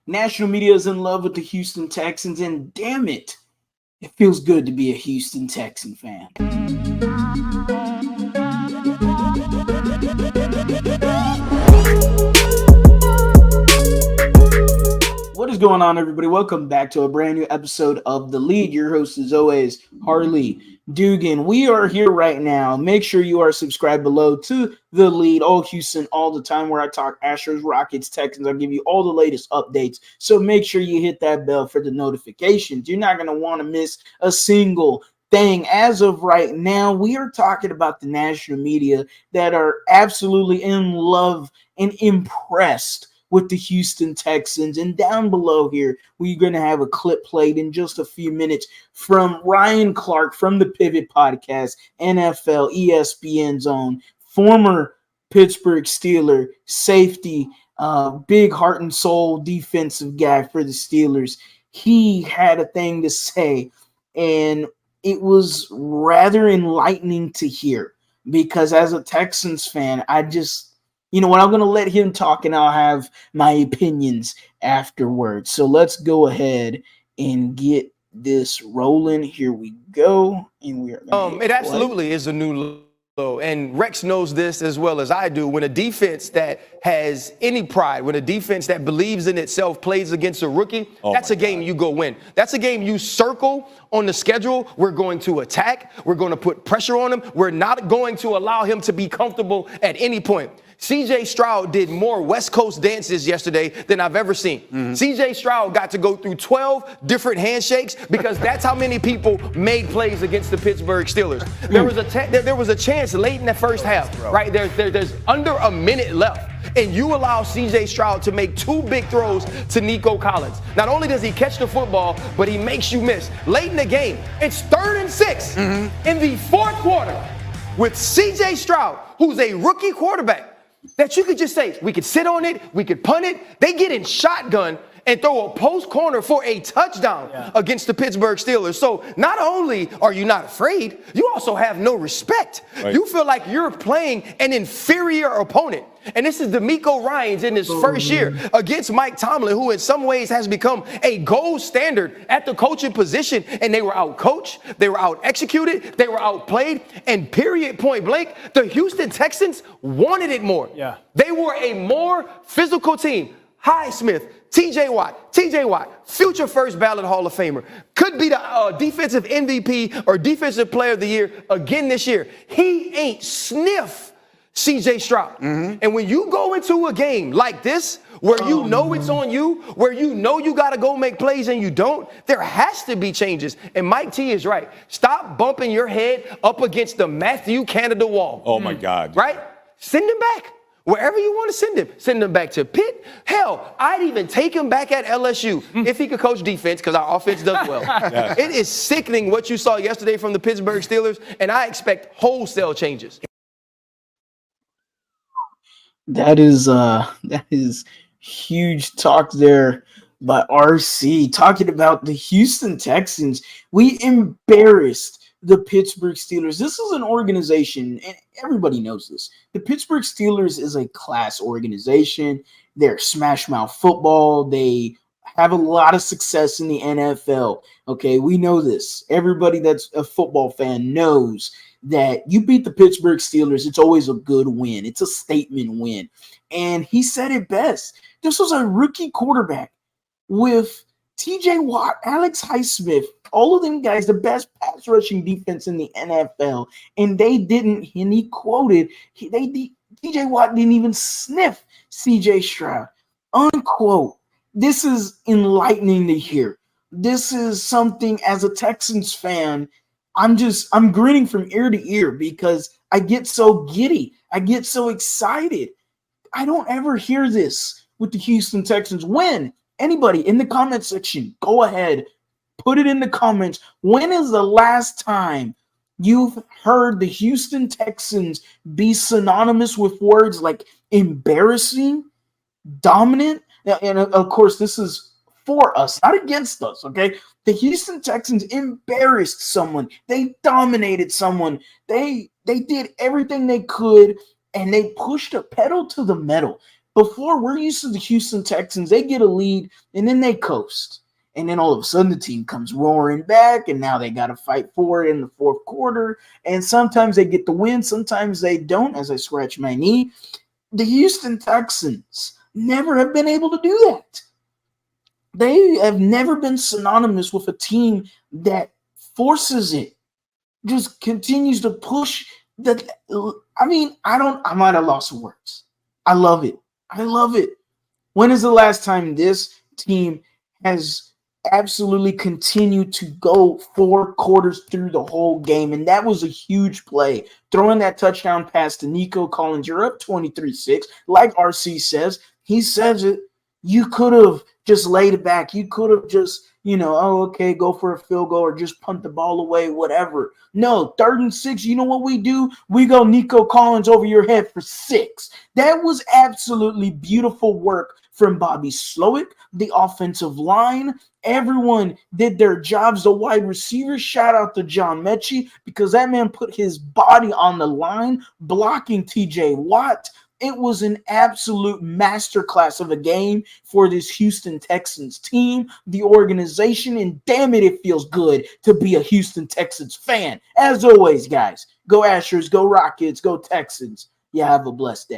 National media is in love with the Houston Texans, and damn it, it feels good to be a Houston Texan fan. What is going on, everybody? Welcome back to a brand new episode of The Lead. Your host, is always, Harley Dugan. We are here right now. Make sure you are subscribed below to The Lead, all Houston, all the time, where I talk Astros, Rockets, Texans. I'll give you all the latest updates. So make sure you hit that bell for the notifications. You're not going to want to miss a single thing. As of right now, we are talking about the national media that are absolutely in love and impressed with the Houston Texans. And down below here, we're going to have a clip played in just a few minutes from Ryan Clark from the Pivot Podcast, NFL, ESPN Zone, former Pittsburgh Steeler, safety, big heart and soul defensive guy for the Steelers. He had a thing to say, and it was rather enlightening to hear, because as a Texans fan, you know what, I'm going to let him talk and I'll have my opinions afterwards. So let's go ahead and get this rolling. Here we go. And we are it absolutely is a new low. And Rex knows this as well as I do. When a defense that has any pride, when a defense that believes in itself plays against a rookie, that's a game you go win. That's a game you circle on the schedule. We're going to attack. We're going to put pressure on him. We're not going to allow him to be comfortable at any point. C.J. Stroud did more West Coast dances yesterday than I've ever seen. C.J. Stroud got to go through 12 different handshakes because that's how many people made plays against the Pittsburgh Steelers. There was a chance late in the first half, right? There's under a minute left, and you allow C.J. Stroud to make two big throws to Nico Collins. Not only does he catch the football, but he makes you miss. Late in the game, it's 3rd and 6 in the fourth quarter with C.J. Stroud, who's a rookie quarterback, that you could just say, we could sit on it, we could punt it. They get in shotgun and throw a post corner for a touchdown against the Pittsburgh Steelers. So not only are you not afraid, you also have no respect. Right. You feel like you're playing an inferior opponent. And this is DeMeco Ryans in his first year against Mike Tomlin, who in some ways has become a gold standard at the coaching position. And they were out-coached, they were out-executed, they were outplayed, and period, point blank, the Houston Texans wanted it more. Yeah. They were a more physical team. Highsmith, TJ Watt, future first ballot Hall of Famer, could be the defensive MVP or defensive player of the year again this year. He ain't sniff C.J. Stroud. And when you go into a game like this, where you know it's on you, where you know you got to go make plays and you don't, there has to be changes. And Mike T is right. Stop bumping your head up against the Matthew Canada wall. Oh, my God. Right? Send him back. Wherever you want to send him. Send him back to Pitt. Hell, I'd even take him back at LSU if he could coach defense, because our offense does well. It is sickening what you saw yesterday from the Pittsburgh Steelers, and I expect wholesale changes. That is huge talk there by RC, talking about the Houston Texans. We embarrassed the Pittsburgh Steelers. This is an organization, and everybody knows this. The Pittsburgh Steelers is a class organization. They're smash mouth football. They have a lot of success in the NFL. Okay, we know this. Everybody that's a football fan knows that you beat the Pittsburgh Steelers, it's always a good win. It's a statement win. And he said it best. This was a rookie quarterback with TJ Watt, Alex Highsmith, all of them guys, the best pass rushing defense in the NFL. And they didn't, and he quoted, TJ Watt didn't even sniff CJ Stroud. Unquote. This is enlightening to hear. This is something, as a Texans fan, I'm grinning from ear to ear because I get so giddy. I get so excited. I don't ever hear this with the Houston Texans. When? Anybody in the comment section, go ahead, put it in the comments. When is the last time you've heard the Houston Texans be synonymous with words like embarrassing, dominant? And of course, this is for us, not against us, okay? The Houston Texans embarrassed someone. They dominated someone. They did everything they could, and they pushed a pedal to the metal. Before, we're used to the Houston Texans. They get a lead and then they coast. And then all of a sudden the team comes roaring back, and now they got to fight for it in the fourth quarter. And sometimes they get the win, sometimes they don't, as I scratch my knee. The Houston Texans never have been able to do that. They have never been synonymous with a team that forces it, just continues to push. I might have lost words. I love it. I love it. When is the last time this team has absolutely continued to go 4 quarters through the whole game? And that was a huge play. Throwing that touchdown pass to Nico Collins, you're up 23-6. Like RC says, he says it. You could have just laid it back. You could have just, okay, go for a field goal or just punt the ball away, whatever. No, 3rd and 6, you know what we do? We go Nico Collins over your head for 6. That was absolutely beautiful work from Bobby Slowick, the offensive line. Everyone did their jobs. The wide receivers, shout out to John Mechie, because that man put his body on the line blocking TJ Watt. It was an absolute masterclass of a game for this Houston Texans team, the organization, and damn it feels good to be a Houston Texans fan. As always, guys, go Astros, go Rockets, go Texans. You have a blessed day.